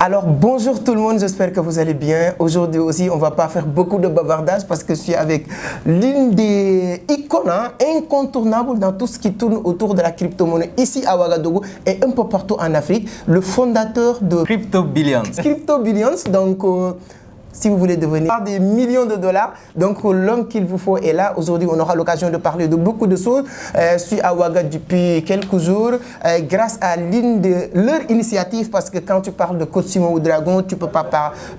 Alors bonjour tout le monde, j'espère que vous allez bien. Aujourd'hui aussi, on ne va pas faire beaucoup de bavardage parce que je suis avec l'une des icônes incontournables dans tout ce qui tourne autour de la crypto-monnaie ici à Ouagadougou et un peu partout en Afrique. Le fondateur de Crypto Billions. Crypto Billions, donc si vous voulez devenir des millions de dollars, donc l'homme qu'il vous faut est là. Aujourd'hui, on aura l'occasion de parler de beaucoup de choses. Je suis à Ouagadougou depuis quelques jours grâce à l'une de leurs initiatives, parce que quand tu parles de Coach Simon Ouedraogo, tu ne peux pas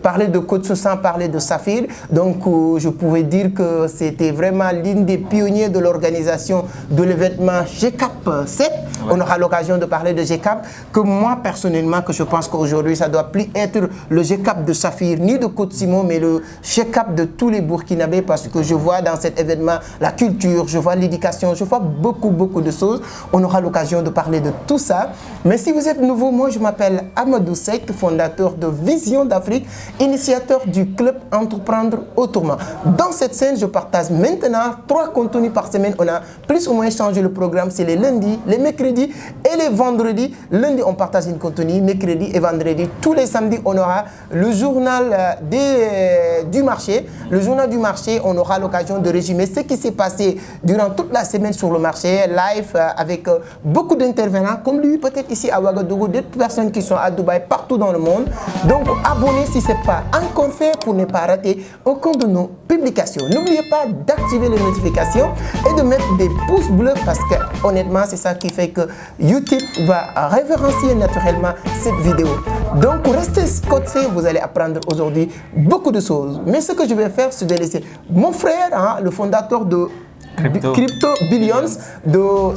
parler de Coach sans parler de Saphir. Donc, je pouvais dire que c'était vraiment l'une des pionniers de l'organisation de l'événement GCAP 7. Ouais. On aura l'occasion de parler de GCAP, que moi, personnellement, que je pense qu'aujourd'hui, ça ne doit plus être le GCAP de Saphir, ni de Coach Simon, mais le check-up de tous les Burkinabés, parce que je vois dans cet événement la culture, je vois l'éducation, je vois beaucoup de choses. On aura l'occasion de parler de tout ça. Mais si vous êtes nouveau, moi je m'appelle Amadou Seck, fondateur de Vision d'Afrique, initiateur du club Entreprendre Autrement. Dans cette scène, je partage maintenant 3 contenus par semaine. On a plus ou moins changé le programme, c'est les lundis, les mercredis et les vendredis. Lundi, on partage un contenu, mercredi et vendredi. Tous les samedis, on aura le journal du marché. Le journal du marché, on aura l'occasion de résumer ce qui s'est passé durant toute la semaine sur le marché, live avec beaucoup d'intervenants, comme lui peut-être ici à Ouagadougou, d'autres personnes qui sont à Dubaï, partout dans le monde. Donc abonnez si ce n'est pas encore fait pour ne pas rater aucun de nos publications. N'oubliez pas d'activer les notifications et de mettre des pouces bleus, parce que honnêtement, c'est ça qui fait que YouTube va référencier naturellement cette vidéo. Donc restez scotché, vous allez apprendre aujourd'hui beaucoup de choses. Mais ce que je vais faire, c'est de laisser mon frère, le fondateur de Crypto Billions.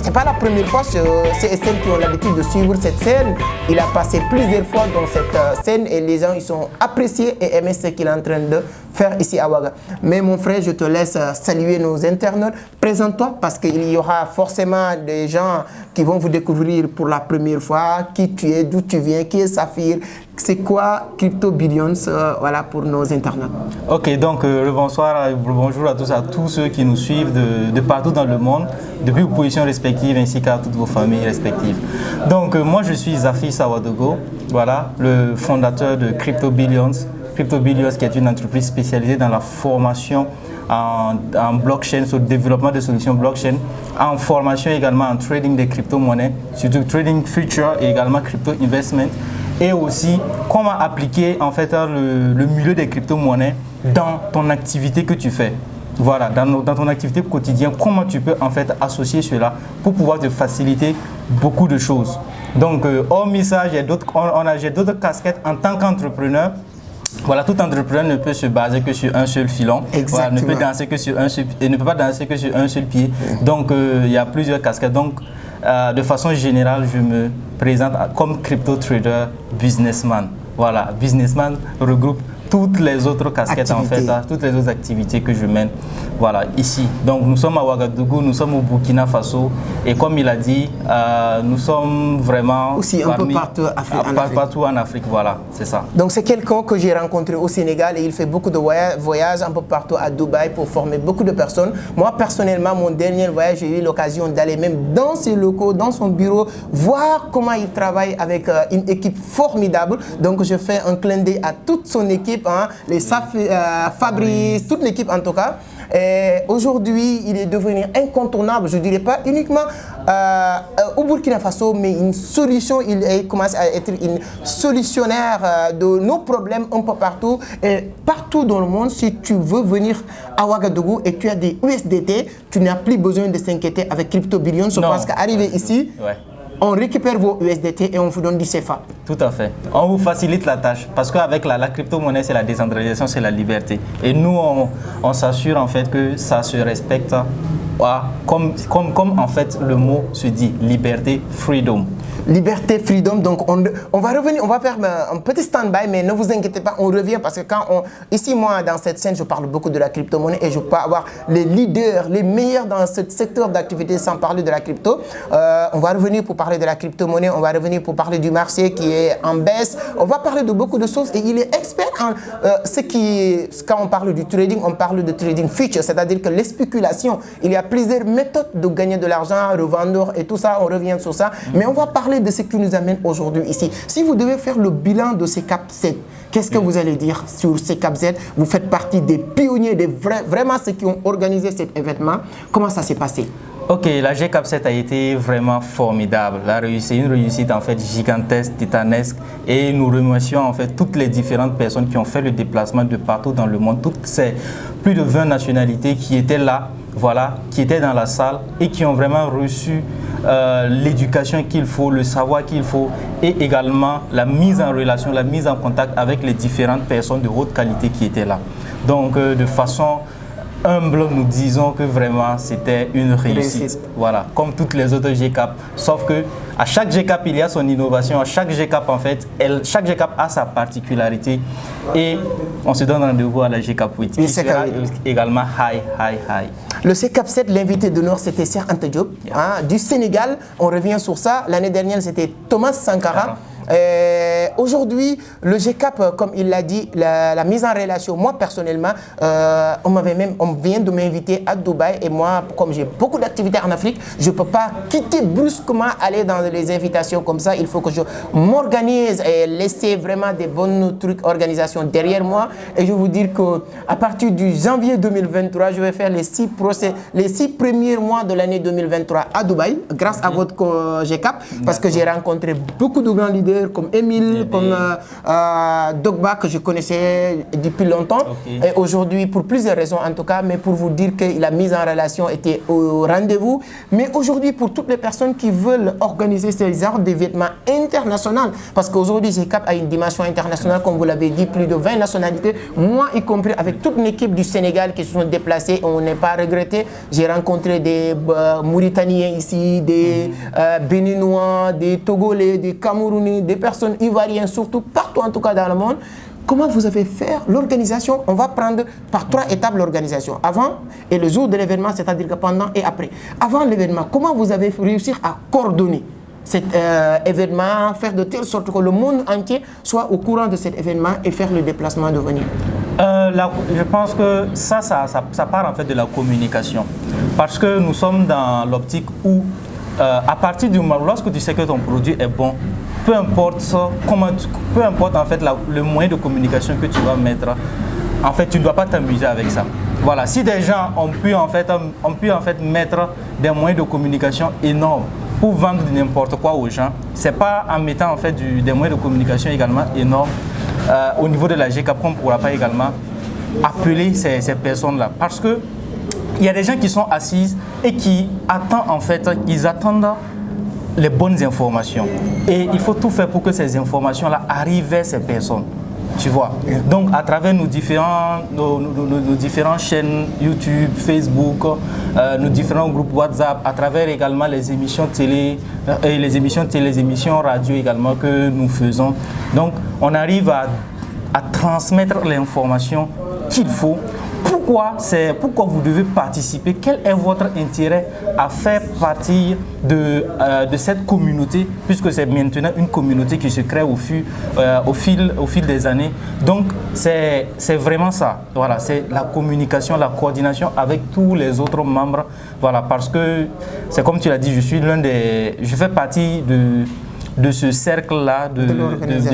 C'est pas la première fois, c'est celles qui ont l'habitude de suivre cette scène. Il a passé plusieurs fois dans cette scène et les gens ils sont appréciés et aimé ce qu'il est en train de faire ici à Ouagadougou. Mais mon frère, je te laisse saluer nos internautes. Présente-toi, parce qu'il y aura forcément des gens qui vont vous découvrir pour la première fois, qui tu es, d'où tu viens, qui est Saphir, c'est quoi Crypto Billions, voilà pour nos internautes. Ok, donc le bonsoir, bonjour à tous ceux qui nous suivent de partout dans le monde, depuis vos positions respectives ainsi qu'à toutes vos familles respectives. Donc moi je suis Saphir Ouedraogo, voilà, le fondateur de Crypto Billions. Crypto Billions qui est une entreprise spécialisée dans la formation en blockchain, sur le développement de solutions blockchain, en formation également en trading des crypto-monnaies, surtout trading future et également crypto investment, et aussi comment appliquer en fait le milieu des crypto-monnaies dans ton activité que tu fais. Voilà, dans ton activité quotidienne, comment tu peux en fait associer cela pour pouvoir te faciliter beaucoup de choses. Donc, hormis ça, j'ai d'autres casquettes en tant qu'entrepreneur. Voilà, tout entrepreneur ne peut se baser que sur un seul filon. Voilà, ne peut danser que sur un seul, et ne peut pas danser que sur un seul pied. Donc, il y a plusieurs casquettes. Donc, de façon générale, je me présente comme crypto trader businessman. Voilà, businessman regroupe toutes les autres casquettes en fait, toutes les autres activités que je mène, voilà, ici. Donc nous sommes à Ouagadougou, nous sommes au Burkina Faso et comme il a dit, nous sommes vraiment aussi un peu partout en Afrique, voilà, c'est ça. Donc c'est quelqu'un que j'ai rencontré au Sénégal et il fait beaucoup de voyages un peu partout à Dubaï pour former beaucoup de personnes. Moi personnellement, mon dernier voyage, j'ai eu l'occasion d'aller même dans ses locaux, dans son bureau, voir comment il travaille avec une équipe formidable. Donc je fais un clin d'œil à toute son équipe, les Fabrice, toute l'équipe en tout cas. Aujourd'hui, il est devenu incontournable, je ne dirais pas uniquement au Burkina Faso, mais une solution, il commence à être une solutionnaire de nos problèmes un peu partout. Et partout dans le monde, si tu veux venir à Ouagadougou et tu as des USDT, tu n'as plus besoin de s'inquiéter avec Crypto Billions. Je pense qu'arriver ici, on récupère vos USDT et on vous donne du CFA. Tout à fait. On vous facilite la tâche parce qu'avec la crypto-monnaie, c'est la décentralisation, c'est la liberté. Et nous, on s'assure en fait que ça se respecte comme en fait le mot se dit, liberté, freedom. Liberté, freedom. Donc on va revenir, on va faire un petit stand-by, mais ne vous inquiétez pas, on revient parce que ici moi dans cette scène, je parle beaucoup de la crypto-monnaie et je peux avoir les leaders, les meilleurs dans ce secteur d'activité sans parler de la crypto. On va revenir pour parler de la crypto-monnaie, on va revenir pour parler du marché qui est en baisse. On va parler de beaucoup de choses et il est expert en quand on parle du trading, on parle de trading future, c'est-à-dire que les spéculations, il y a plusieurs méthodes de gagner de l'argent, revendeur et tout ça, on revient sur ça. Mais on va parler parler de ce qui nous amène aujourd'hui ici. Si vous devez faire le bilan de ces CAP 7, qu'est-ce que vous allez dire sur ces CAP 7? Vous faites partie des pionniers, vraiment ceux qui ont organisé cet événement. Comment ça s'est passé? Ok, la GCAP 7 a été vraiment formidable. C'est une réussite en fait gigantesque, titanesque, et nous remercions en fait toutes les différentes personnes qui ont fait le déplacement de partout dans le monde, toutes ces plus de 20 nationalités qui étaient là, voilà, qui étaient dans la salle et qui ont vraiment reçu l'éducation qu'il faut, le savoir qu'il faut, et également la mise en relation, la mise en contact avec les différentes personnes de haute qualité qui étaient là. Donc de façon humble, nous disons que vraiment c'était une réussite. Voilà, comme toutes les autres GCAP. Sauf que à chaque GCAP, il y a son innovation. À chaque GCAP, en fait, chaque GCAP a sa particularité. Et on se donne rendez-vous à la GCAP 8. Qui sera également high. Le CCAP 7, l'invité d'honneur, c'était Cheikh Anta Diop, du Sénégal. On revient sur ça. L'année dernière, c'était Thomas Sankara. Aujourd'hui, le GCAP, comme il l'a dit, la mise en relation, moi personnellement, on vient de m'inviter à Dubaï, et moi, comme j'ai beaucoup d'activités en Afrique, je ne peux pas quitter brusquement, aller dans les invitations comme ça. Il faut que je m'organise et laisser vraiment des bonnes organisations derrière moi. Et je vais vous dire qu'à partir du janvier 2023, je vais faire les 6 premiers mois de l'année 2023 à Dubaï, grâce à votre GCAP, parce que j'ai rencontré beaucoup de grands leaders comme Émile, comme Dogba, que je connaissais depuis longtemps. Et aujourd'hui, pour plusieurs raisons en tout cas, mais pour vous dire que la mise en relation était au rendez-vous. Mais aujourd'hui, pour toutes les personnes qui veulent organiser ces genres d'événements internationaux, parce qu'aujourd'hui, GCAP a une dimension internationale, comme vous l'avez dit, plus de 20 nationalités, moi y compris, avec toute l'équipe du Sénégal qui se sont déplacés, on n'est pas regretté. J'ai rencontré des Mauritaniens ici, des Béninois, des Togolais, des Camerounais, des personnes ivoiriennes, surtout partout en tout cas dans le monde. Comment vous avez fait l'organisation? On va prendre par 3 étapes l'organisation. Avant et le jour de l'événement, c'est-à-dire que pendant et après. Avant l'événement, comment vous avez réussi à coordonner cet événement, faire de telle sorte que le monde entier soit au courant de cet événement et faire le déplacement de venir? Je pense que ça part en fait de la communication. Parce que nous sommes dans l'optique où à partir du moment, lorsque tu sais que ton produit est bon, peu importe en fait le moyen de communication que tu vas mettre, en fait tu ne dois pas t'amuser avec ça. Voilà, si des gens ont pu en fait mettre des moyens de communication énormes pour vendre n'importe quoi aux gens, c'est pas en mettant en fait des moyens de communication également énormes au niveau de la GCAP qu'on ne pourra pas également appeler ces personnes-là, parce que il y a des gens qui sont assises et qui attendent les bonnes informations. Et il faut tout faire pour que ces informations-là arrivent vers ces personnes. Tu vois. Donc, à travers nos différentes chaînes YouTube, Facebook, nos différents groupes WhatsApp, à travers également les émissions télé, les émissions radio également que nous faisons. Donc, on arrive à transmettre l'information qu'il faut. Pourquoi vous devez participer? Quel est votre intérêt à faire partie de cette communauté, puisque c'est maintenant une communauté qui se crée au fil des années. Donc c'est vraiment ça. Voilà, c'est la communication, la coordination avec tous les autres membres. Voilà, parce que c'est comme tu l'as dit, je fais partie de ce cercle-là de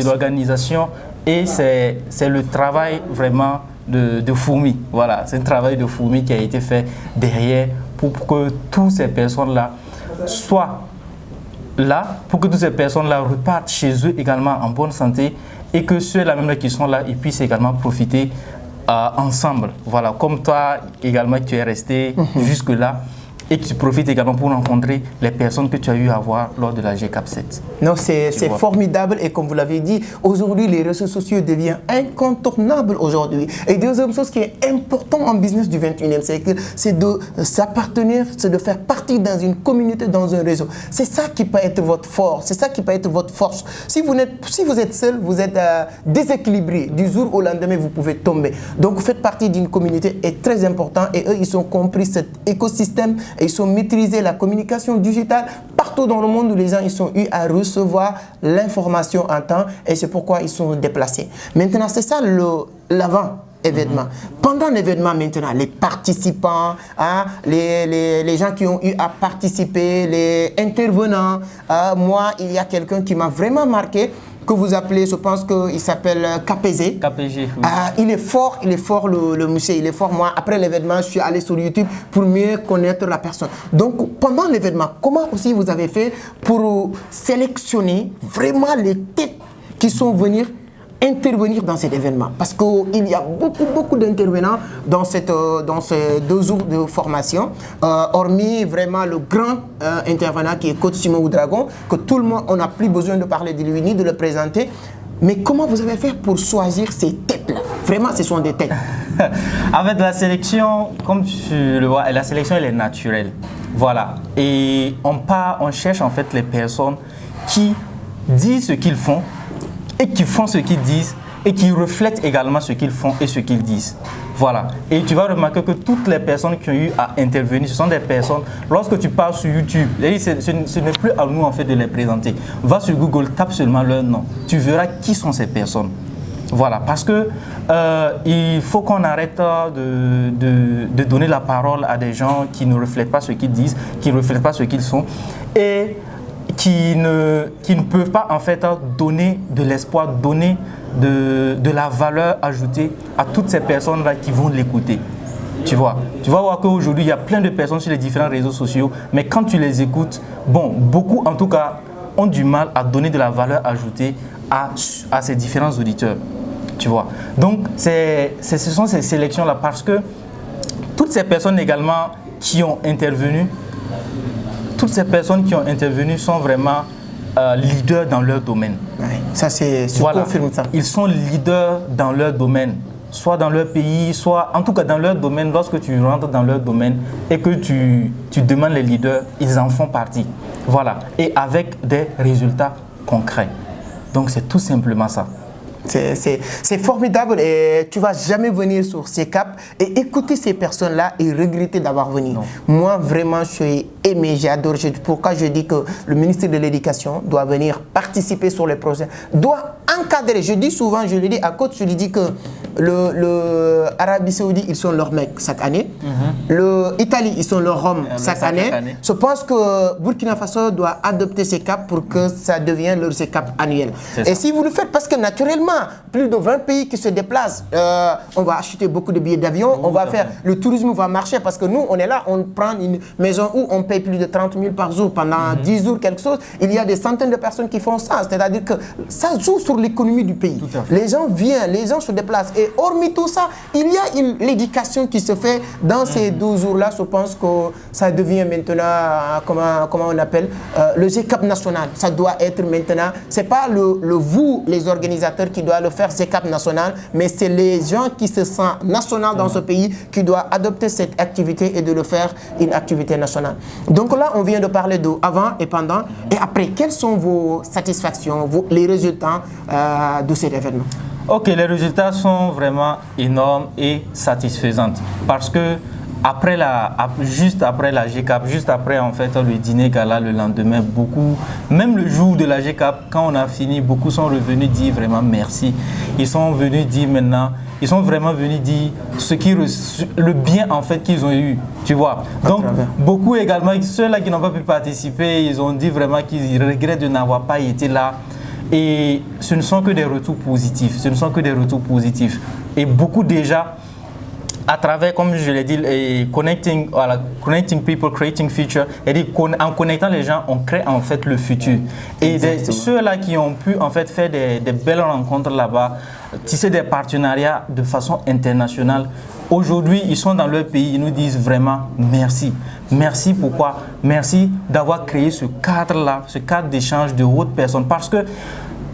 l'organisation, et c'est le travail vraiment de fourmi. Voilà, c'est un travail de fourmi qui a été fait derrière pour que toutes ces personnes-là soient là, pour que toutes ces personnes-là repartent chez eux également en bonne santé, et que ceux-là même qui sont là, ils puissent également profiter ensemble. Voilà, comme toi également tu es resté jusque-là, et tu profites également pour rencontrer les personnes que tu as eu à voir lors de la GCAP 7. Non, c'est formidable, et comme vous l'avez dit, aujourd'hui les réseaux sociaux deviennent incontournables aujourd'hui. Et deuxième chose qui est importante en business du 21e siècle, c'est de s'appartenir, c'est de faire partie dans une communauté, dans un réseau. C'est ça qui peut être votre force, c'est ça qui peut être votre force. Si vous êtes seul, vous êtes déséquilibré. Du jour au lendemain, vous pouvez tomber. Donc, faites partie d'une communauté est très important, et eux, ils ont compris cet écosystème. Ils ont maîtrisé la communication digitale partout dans le monde, où les gens ils ont eu à recevoir l'information en temps, et c'est pourquoi ils sont déplacés. Maintenant, c'est ça l'avant. événement. Pendant l'événement maintenant, les participants, hein, les gens qui ont eu à participer, les intervenants, moi, il y a quelqu'un qui m'a vraiment marqué, que vous appelez, je pense qu'il s'appelle KPG. KPG, oui. Il est fort le monsieur, il est fort. Moi, après l'événement, je suis allé sur YouTube pour mieux connaître la personne. Donc, pendant l'événement, comment aussi vous avez fait pour sélectionner vraiment les têtes qui sont venues intervenir dans cet événement? Parce qu'il y a beaucoup d'intervenants dans ces 2 jours de formation, hormis vraiment le grand intervenant qui est coach Simon Oudragon, que tout le monde, on n'a plus besoin de parler de lui ni de le présenter. Mais comment vous avez fait pour choisir ces têtes-là? Vraiment, ce sont des têtes. Avec la sélection, comme tu le vois, la sélection, elle est naturelle. Voilà. Et on cherche en fait les personnes qui disent ce qu'ils font, et qui font ce qu'ils disent et qui reflètent également ce qu'ils font et ce qu'ils disent. Voilà. Et tu vas remarquer que toutes les personnes qui ont eu à intervenir, ce sont des personnes, lorsque tu parles sur YouTube, ce n'est plus à nous en fait de les présenter. Va sur Google, tape seulement leur nom. Tu verras qui sont ces personnes. Voilà, parce que il faut qu'on arrête de donner la parole à des gens qui ne reflètent pas ce qu'ils disent, qui ne reflètent pas ce qu'ils sont et qui ne peuvent pas en fait donner de l'espoir, donner de la valeur ajoutée à toutes ces personnes-là qui vont l'écouter. Tu vas voir qu'aujourd'hui, il y a plein de personnes sur les différents réseaux sociaux, mais quand tu les écoutes, bon, beaucoup en tout cas ont du mal à donner de la valeur ajoutée à ces différents auditeurs. Tu vois. Donc, ce sont ces sélections-là parce que toutes ces personnes également qui ont intervenu, toutes ces personnes qui ont intervenu sont vraiment leaders dans leur domaine. Ouais, ça, c'est voilà. Confirme ça. Ils sont leaders dans leur domaine, soit dans leur pays, soit en tout cas dans leur domaine. Lorsque tu rentres dans leur domaine et que tu demandes les leaders, ils en font partie. Voilà. Et avec des résultats concrets. Donc, c'est tout simplement ça. C'est formidable et tu ne vas jamais venir sur ces caps et écouter ces personnes-là et regretter d'avoir venu. Non. Moi, vraiment, je suis aimé, j'ai adoré. Pourquoi je dis que le ministre de l'Éducation doit venir participer sur les projets, doit encadrer. Je dis souvent, je le dis à Côte, je lui dis que l'Arabie Saoudite, ils sont leurs mecs chaque année. L'Italie, ils sont leurs hommes chaque année. Je pense que Burkina Faso doit adopter ces caps pour que ça devienne leur caps annuel. Et si vous le faites, parce que naturellement, plus de 20 pays qui se déplacent, on va acheter beaucoup de billets d'avion, on va faire, le tourisme va marcher parce que nous, on est là, on prend une maison où on paye plus de 30 000 par jour pendant 10 jours, quelque chose. Il y a des centaines de personnes qui font ça, c'est-à-dire que ça joue sur l'économie du pays. Les gens viennent, les gens se déplacent et hormis tout ça, il y a l'éducation qui se fait dans ces 12 jours-là. Je pense que ça devient maintenant, comment on appelle, le GCAP national. Ça doit être maintenant, c'est pas vous, les organisateurs, qui doivent le faire, GCAP national, mais c'est les gens qui se sentent national dans ce pays qui doivent adopter cette activité et de le faire une activité nationale. Donc là, on vient de parler de avant et pendant et après. Quelles sont vos satisfactions, les résultats de cet événement? Ok, les résultats sont vraiment énormes et satisfaisants parce que juste après la GCAP, juste après en fait le dîner gala le lendemain, beaucoup, même le jour de la GCAP, quand on a fini, beaucoup sont revenus dire vraiment merci. Ils sont venus dire maintenant, ils sont vraiment venus dire le bien en fait qu'ils ont eu, tu vois. Donc beaucoup également, ceux-là qui n'ont pas pu participer, ils ont dit vraiment qu'ils regrettent de n'avoir pas été là. Et ce ne sont que des retours positifs, ce ne sont que des retours positifs. Et beaucoup déjà, à travers, comme je l'ai dit, connecting people, creating future, et en connectant les gens, on crée en fait le futur. Et ceux-là qui ont pu en fait faire des belles rencontres là-bas, tisser des partenariats de façon internationale, aujourd'hui, ils sont dans leur pays, ils nous disent vraiment merci. Merci pourquoi? Merci d'avoir créé ce cadre-là, ce cadre d'échange de hautes personnes. Parce que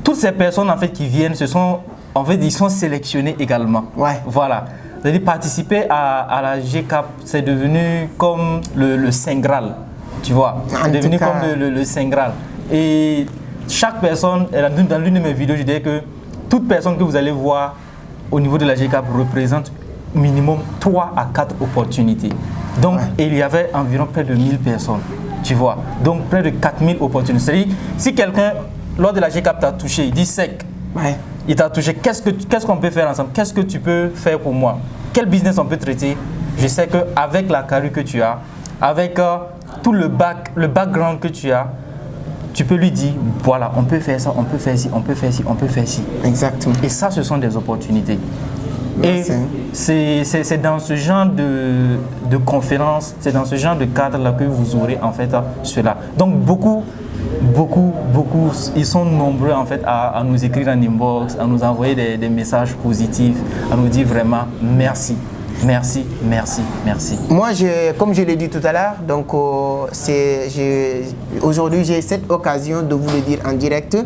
toutes ces personnes en fait qui viennent, ils sont sélectionnés également. Ouais. Voilà. C'est-à-dire participer à la GCAP, c'est devenu comme le Saint Graal, tu vois. C'est devenu comme le Saint Graal. Et chaque personne, dans l'une de mes vidéos, je disais que toute personne que vous allez voir au niveau de la GCAP représente minimum 3 à 4 opportunités. Donc, il y avait environ près de 1000 personnes, tu vois. Donc, près de 4000 opportunités. C'est-à-dire, si quelqu'un, lors de la GCAP, t'a touché, il dit sec. il t'a touché, qu'est-ce qu'on peut faire ensemble? Qu'est-ce que tu peux faire pour moi? Quel business on peut traiter? Je sais qu'avec la carrure que tu as, avec tout le background que tu as, tu peux lui dire, voilà, on peut faire ça, on peut faire ci, on peut faire ci, on peut faire ci. Exactement. Et ça, ce sont des opportunités. Merci. Et c'est dans ce genre de conférence, c'est dans ce genre de cadre-là que vous aurez en fait cela. Donc beaucoup, ils sont nombreux en fait à nous écrire en inbox, à nous envoyer des messages positifs, à nous dire vraiment merci. Merci, merci, merci. Moi, comme je l'ai dit tout à l'heure, donc aujourd'hui j'ai cette occasion de vous le dire en direct.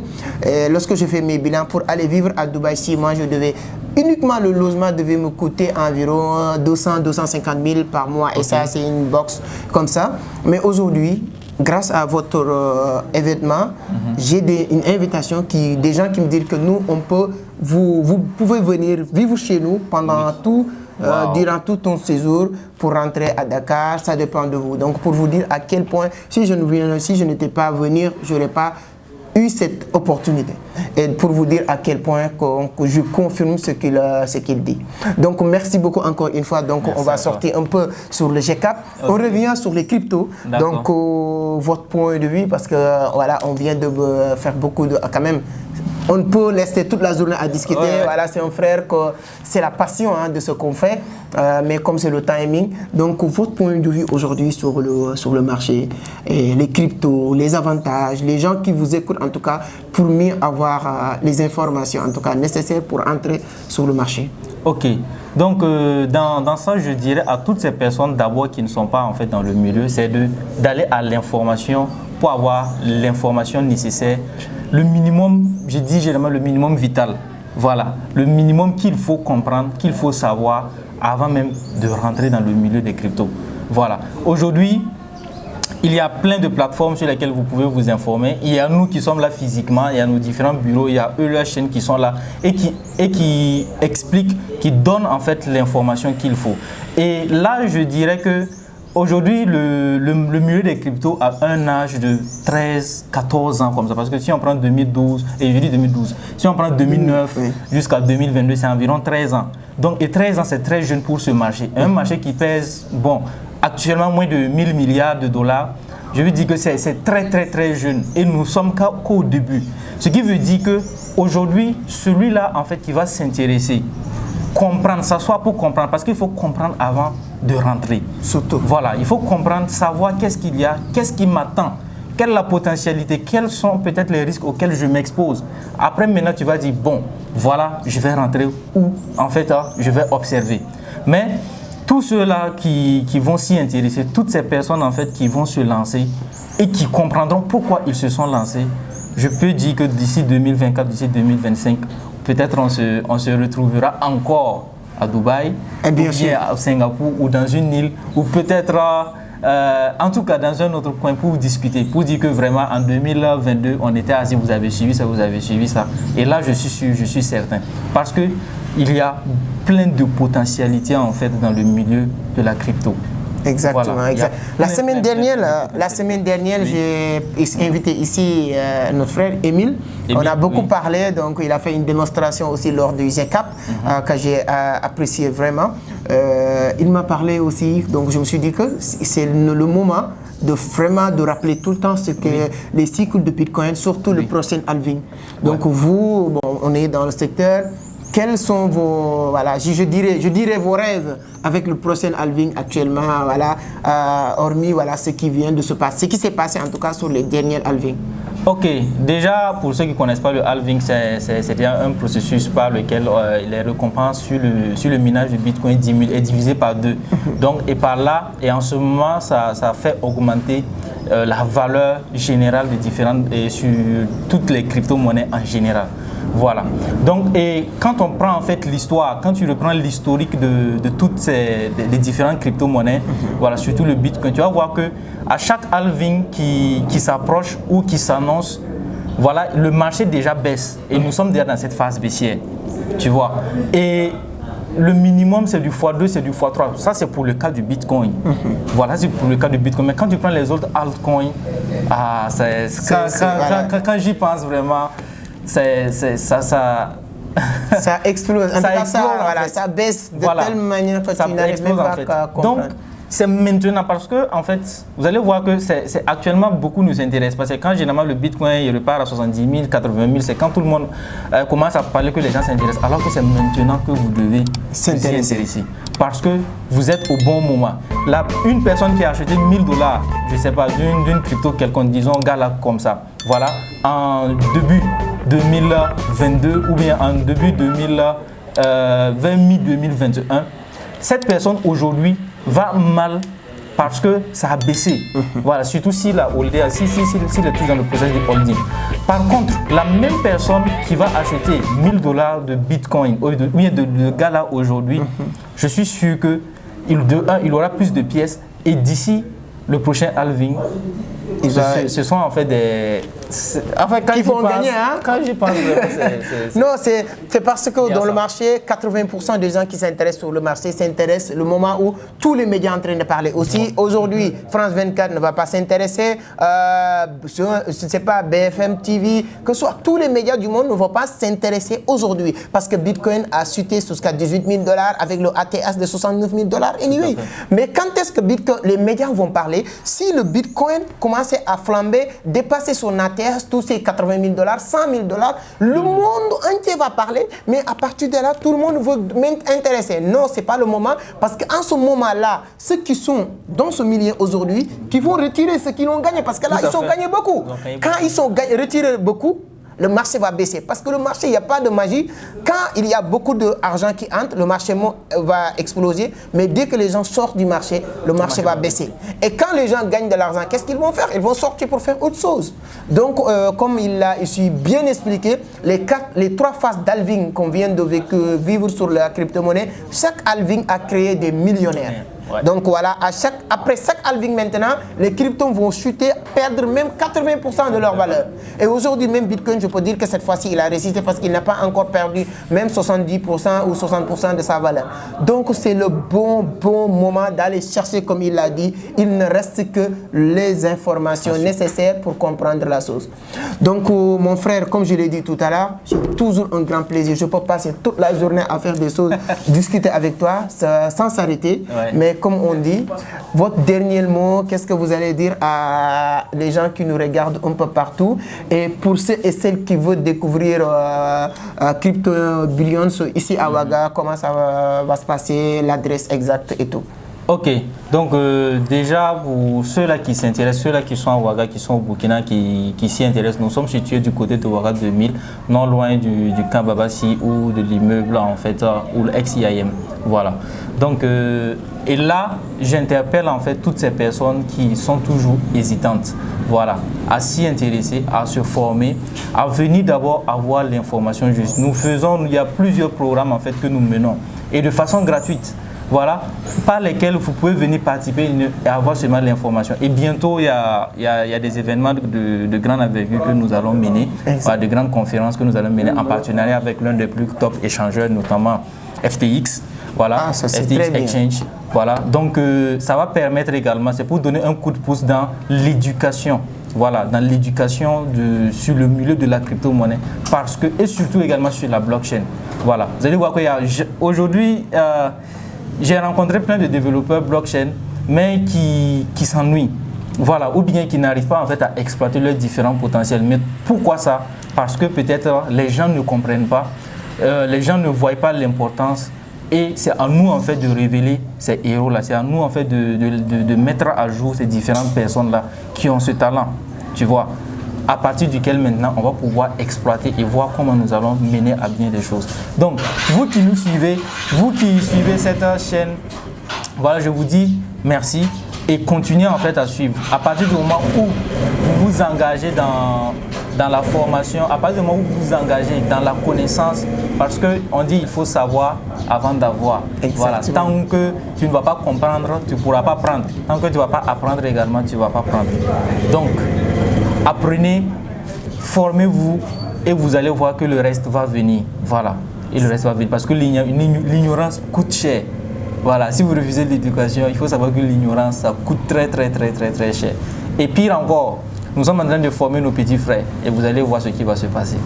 Lorsque je fais mes bilans pour aller vivre à Dubaï, si moi je devais uniquement le logement devait me coûter environ 200-250 000 par mois. Okay. Et ça, c'est une box comme ça. Mais aujourd'hui, grâce à votre événement, j'ai une invitation des gens qui me disent que nous, vous pouvez venir vivre chez nous pendant durant tout ton séjour pour rentrer à Dakar, ça dépend de vous. Donc pour vous dire à quel point, si je n'étais pas venu, je n'aurais pas eu cette opportunité. Et pour vous dire à quel point que je confirme ce qu'il dit. Donc merci beaucoup encore une fois. Donc merci, on va sortir un peu sur le GCAP. Okay. On revient sur les cryptos. Donc votre point de vue, parce que voilà, on vient de faire beaucoup de quand même. On ne peut rester toute la journée à discuter. Ouais. Voilà, c'est un frère que c'est la passion de ce qu'on fait, mais comme c'est le timing. Donc, votre point de vue aujourd'hui sur le marché, et les cryptos, les avantages, les gens qui vous écoutent en tout cas, pour mieux avoir les informations en tout cas nécessaires pour entrer sur le marché. Ok. Donc, dans ça, je dirais à toutes ces personnes d'abord qui ne sont pas en fait dans le milieu, c'est d'aller à l'information pour avoir l'information nécessaire. Le minimum, je dis généralement le minimum vital. Voilà, le minimum qu'il faut comprendre, qu'il faut savoir avant même de rentrer dans le milieu des cryptos. Voilà. Aujourd'hui, il y a plein de plateformes sur lesquelles vous pouvez vous informer. Il y a nous qui sommes là physiquement, il y a nos différents bureaux, il y a eux, leurs chaînes qui sont là et qui expliquent, qui donnent en fait l'information qu'il faut. Et là, je dirais que aujourd'hui, le milieu des cryptos a un âge de 13, 14 ans comme ça. Parce que si on prend 2012, et je dis 2012, si on prend 2009 jusqu'à 2022, c'est environ 13 ans. Donc, et 13 ans, c'est très jeune pour ce marché. Un marché qui pèse, bon, actuellement moins de 1000 milliards de dollars. Je veux dire que c'est très, très, très jeune. Et nous sommes qu'au début. Ce qui veut dire qu'aujourd'hui, celui-là, en fait, qui va s'intéresser, comprendre, s'asseoir pour comprendre, parce qu'il faut comprendre avant de rentrer. Surtout. Voilà, il faut comprendre, savoir qu'est-ce qu'il y a, qu'est-ce qui m'attend, quelle est la potentialité, quels sont peut-être les risques auxquels je m'expose. Après, maintenant, tu vas dire, bon, voilà, je vais rentrer ou en fait, je vais observer. Mais tous ceux-là qui vont s'y intéresser, toutes ces personnes en fait qui vont se lancer et qui comprendront pourquoi ils se sont lancés, je peux dire que d'ici 2024, d'ici 2025, peut-être on se retrouvera encore à Dubaï, ou bien à Singapour, ou dans une île, ou peut-être en tout cas dans un autre coin pour discuter, pour dire que vraiment en 2022, on était assis, vous avez suivi ça, vous avez suivi ça. Et là, je suis sûr, je suis certain. Parce qu'il y a plein de potentialités en fait dans le milieu de la crypto. Exactement. Voilà. Exact. La semaine dernière, j'ai invité ici notre frère Émile. On a beaucoup parlé, donc il a fait une démonstration aussi lors du GCAP que j'ai apprécié vraiment. Il m'a parlé aussi, donc je me suis dit que c'est le moment de vraiment de rappeler tout le temps ce que les cycles de Bitcoin, surtout le prochain halving. Donc vous, bon, on est dans le secteur. Quels sont vos, voilà, je dirais vos rêves avec le prochain halving actuellement, voilà, hormis voilà, ce qui vient de se passer, ce qui s'est passé en tout cas sur les derniers halvings. Ok, déjà pour ceux qui ne connaissent pas le halving, c'est un processus par lequel les récompenses sur le minage de Bitcoin est divisé par 2. Donc, et par là, et en ce moment, ça fait augmenter la valeur générale des différentes, et sur toutes les crypto-monnaies en général. Voilà. Donc, et quand on prend en fait l'histoire, quand tu reprends l'historique de toutes les différentes crypto-monnaies, voilà, surtout le Bitcoin, tu vas voir que à chaque halving qui s'approche ou qui s'annonce, voilà, le marché déjà baisse et nous sommes déjà dans cette phase baissière, tu vois. Et le minimum c'est du x2, c'est du x3. Ça c'est pour le cas du Bitcoin. Voilà, c'est pour le cas du Bitcoin. Mais quand tu prends les autres altcoins, quand j'y pense vraiment, Ça explose. En tout cas, explose, ça baisse de telle manière que tu n'arrives même pas à comprendre. Donc, c'est maintenant parce que, en fait, vous allez voir que c'est actuellement beaucoup nous intéressent. Parce que quand généralement le Bitcoin il repart à 70 000, 80 000, c'est quand tout le monde commence à parler que les gens s'intéressent. Alors que c'est maintenant que vous devez s'intéresser. Parce que vous êtes au bon moment. Là, une personne qui a acheté 1000 $, je ne sais pas, d'une crypto quelconque, disons, gala comme ça, voilà, en début 2022 ou bien en début 2021, cette personne aujourd'hui va mal parce que ça a baissé. Voilà, surtout s'il a holdé, s'il est toujours dans le processus de holding. Par contre, la même personne qui va acheter 1000 $ de Bitcoin ou de Gala aujourd'hui, je suis sûr que il aura plus de pièces et d'ici le prochain halving, ce sont en fait des... Enfin, qui vont gagner, hein? Quand j'y pense, non, c'est parce que dans le marché, 80% des gens qui s'intéressent sur le marché s'intéressent le moment où tous les médias sont en train de parler. Aussi, aujourd'hui, France 24 ne va pas s'intéresser, je ne sais pas, BFM TV, que ce soit tous les médias du monde ne vont pas s'intéresser aujourd'hui parce que Bitcoin a chuté jusqu'à 18 000 $ avec le ATH de 69 000 $ anyway. Mais quand est-ce que les médias vont parler? Si le Bitcoin commence à flamber, dépasser son ATH, tous ces 80 000 $, 100 000 $, le monde entier va parler, mais à partir de là, tout le monde veut même intéresser. Non, ce n'est pas le moment, parce qu'en ce moment-là, ceux qui sont dans ce milieu aujourd'hui, qui vont retirer ce qu'ils ont gagné, parce que là, ils ont gagné beaucoup. Quand ils sont retirés beaucoup, le marché va baisser. Parce que le marché, il n'y a pas de magie. Quand il y a beaucoup d'argent qui entre, le marché va exploser. Mais dès que les gens sortent du marché, le marché va baisser. Et quand les gens gagnent de l'argent, qu'est-ce qu'ils vont faire? Ils vont sortir pour faire autre chose. Donc, comme il l'a ici bien expliqué, les 3 phases d'halving qu'on vient de vivre sur la crypto-monnaie, chaque halving a créé des millionnaires. Ouais. Donc voilà, après chaque halving maintenant, les cryptos vont chuter, perdre même 80% de leur valeur. Et aujourd'hui, même Bitcoin, je peux dire que cette fois-ci, il a résisté parce qu'il n'a pas encore perdu même 70% ou 60% de sa valeur. Donc c'est le bon moment d'aller chercher, comme il l'a dit. Il ne reste que les informations nécessaires pour comprendre la chose. Donc mon frère, comme je l'ai dit tout à l'heure, j'ai toujours un grand plaisir. Je peux passer toute la journée à faire des choses, discuter avec toi sans s'arrêter. Ouais. Mais comme on dit, votre dernier mot, qu'est-ce que vous allez dire à les gens qui nous regardent un peu partout? Et pour ceux et celles qui veulent découvrir Crypto Billions ici à Ouaga, comment ça va se passer, l'adresse exacte et tout? Ok, donc déjà pour ceux-là qui s'intéressent, ceux-là qui sont à Ouaga, qui sont au Burkina, qui s'y intéressent, nous sommes situés du côté de Ouaga 2000, non loin du camp Babassi ou de l'immeuble en fait, ou l'ex-IAM. Voilà. Donc, et là, j'interpelle en fait toutes ces personnes qui sont toujours hésitantes, voilà, à s'y intéresser, à se former, à venir d'abord avoir l'information juste. Il y a plusieurs programmes en fait que nous menons et de façon gratuite. Voilà, par lesquels vous pouvez venir participer et avoir seulement l'information. Et bientôt, il y a des événements de grande envergure que nous allons mener, voilà, de grandes conférences que nous allons mener en partenariat avec l'un des plus top échangeurs, notamment FTX. Voilà, FTX Exchange. Voilà, donc ça va permettre également, c'est pour donner un coup de pouce dans l'éducation. Voilà, dans l'éducation sur le milieu de la crypto-monnaie, parce que, et surtout également sur la blockchain. Voilà, vous allez voir qu'aujourd'hui, j'ai rencontré plein de développeurs blockchain, mais qui s'ennuient, voilà, ou bien qui n'arrivent pas en fait à exploiter leurs différents potentiels. Mais pourquoi ça? Parce que peut-être les gens ne comprennent pas, les gens ne voient pas l'importance. Et c'est à nous en fait de révéler ces héros-là, c'est à nous en fait de mettre à jour ces différentes personnes-là qui ont ce talent, tu vois, à partir duquel maintenant on va pouvoir exploiter et voir comment nous allons mener à bien les choses. Donc, vous qui nous suivez, vous qui suivez cette chaîne, voilà, je vous dis merci et continuez en fait à suivre. À partir du moment où vous vous engagez dans la formation, à partir du moment où vous vous engagez dans la connaissance, parce qu'on dit il faut savoir avant d'avoir. Voilà. Tant que tu ne vas pas comprendre, tu ne pourras pas prendre. Tant que tu ne vas pas apprendre également, tu ne vas pas prendre. Donc, apprenez, formez-vous et vous allez voir que le reste va venir. Voilà. Et le reste va venir parce que l'ignorance coûte cher. Voilà. Si vous refusez l'éducation, il faut savoir que l'ignorance, ça coûte très cher. Et pire encore, nous sommes en train de former nos petits frères et vous allez voir ce qui va se passer.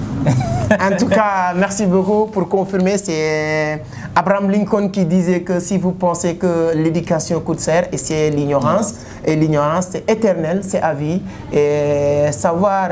En tout cas, merci beaucoup pour confirmer. C'est Abraham Lincoln qui disait que si vous pensez que l'éducation coûte cher, et c'est l'ignorance. Et l'ignorance, c'est éternel, c'est à vie. Et savoir,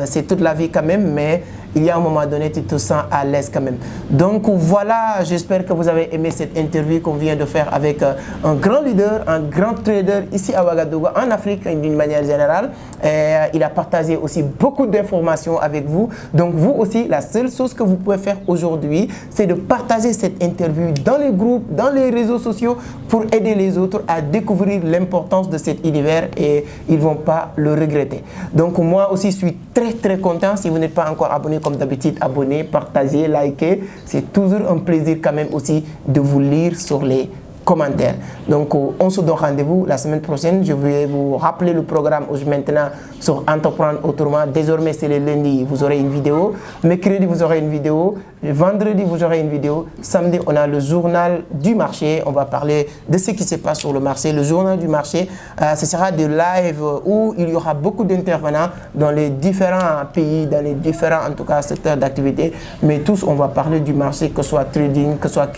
c'est toute la vie quand même, mais il y a un moment donné, tu te sens à l'aise quand même. Donc voilà, j'espère que vous avez aimé cette interview qu'on vient de faire avec un grand leader, un grand trader ici à Ouagadougou, en Afrique d'une manière générale. Et il a partagé aussi beaucoup d'informations avec vous. Donc vous aussi, la seule chose que vous pouvez faire aujourd'hui, c'est de partager cette interview dans les groupes, dans les réseaux sociaux pour aider les autres à découvrir l'importance de cet univers et ils ne vont pas le regretter. Donc moi aussi, je suis très content. Si vous n'êtes pas encore abonné, comme d'habitude, abonnez, partagez, likez. C'est toujours un plaisir quand même aussi de vous lire sur les commentaires. Donc on se donne rendez-vous la semaine prochaine. Je vais vous rappeler le programme maintenant sur Entreprendre Autrement. Désormais c'est le lundi, vous aurez une vidéo. Mercredi vous aurez une vidéo. Vendredi vous aurez une vidéo. Samedi on a le journal du marché. On va parler de ce qui se passe sur le marché. Le journal du marché, ce sera des lives où il y aura beaucoup d'intervenants dans les différents pays, dans les différents en tout cas secteurs d'activité. Mais tous on va parler du marché, que ce soit trading, que ce soit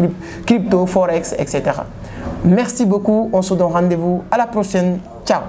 crypto, forex, etc. Merci beaucoup, on se donne rendez-vous à la prochaine. Ciao.